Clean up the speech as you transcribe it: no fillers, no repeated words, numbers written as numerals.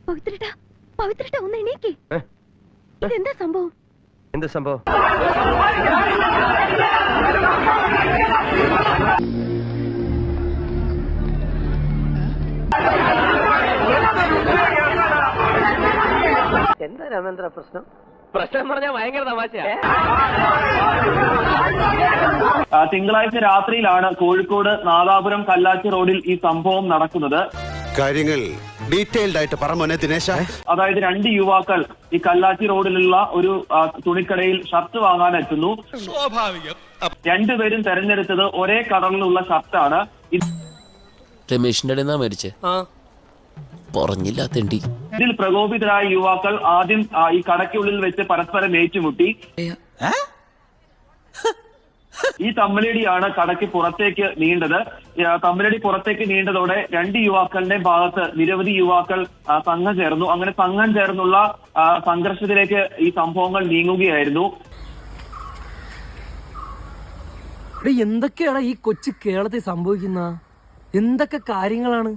പവിത്രേട്ടാ ഒന്ന് എണീക്ക്. ഇതെന്താ സംഭവം? എന്ത് സംഭവം? എന്താ രാമേന്ദ്ര പ്രശ്നം? പ്രശ്നം പറഞ്ഞാൽ ഭയങ്കര തമാശയാ. തിങ്കളാഴ്ച രാത്രിയിലാണ് കോഴിക്കോട് നാദാപുരം കല്ലാച്ചി റോഡിൽ ഈ സംഭവം നടക്കുന്നത്. കാര്യങ്ങൾ ഡീറ്റെയിൽഡ് ആയിട്ട് പറഞ്ഞ ദിനേശ. അതായത് 2 യുവാക്കൾ ഈ കല്ലാച്ചി റോഡിലുള്ള ഒരു തുണിക്കടയിൽ ഷർട്ട് വാങ്ങാൻ എത്തുന്നു. സ്വാഭാവികം. 2 പേരും തെരഞ്ഞെടുത്തത് ഒരേ കളറിലുള്ള ഷർട്ടാണ്. രമേശിന്റെ മേടിച്ചേ പറഞ്ഞില്ലാത്തണ്ടി. ഇതിൽ പ്രകോപിതരായ യുവാക്കൾ ആദ്യം ഈ കടയ്ക്കുള്ളിൽ വെച്ച് പരസ്പരം ഏറ്റുമുട്ടി. ഈ തമ്മിലടിയാണ് കടയ്ക്ക് പുറത്തേക്ക് നീണ്ടത്. തമ്മിലടി പുറത്തേക്ക് നീണ്ടതോടെ 2 യുവാക്കളുടെ ഭാഗത്ത് നിരവധി യുവാക്കൾ സംഘം ചേർന്നു. അങ്ങനെ സംഘം ചേർന്നുള്ള സംഘർഷത്തിലേക്ക് ഈ സംഭവങ്ങൾ നീങ്ങുകയായിരുന്നു. എന്തൊക്കെയാണ് ഈ കൊച്ചു കേരളത്തിൽ സംഭവിക്കുന്ന? എന്തൊക്കെ കാര്യങ്ങളാണ്?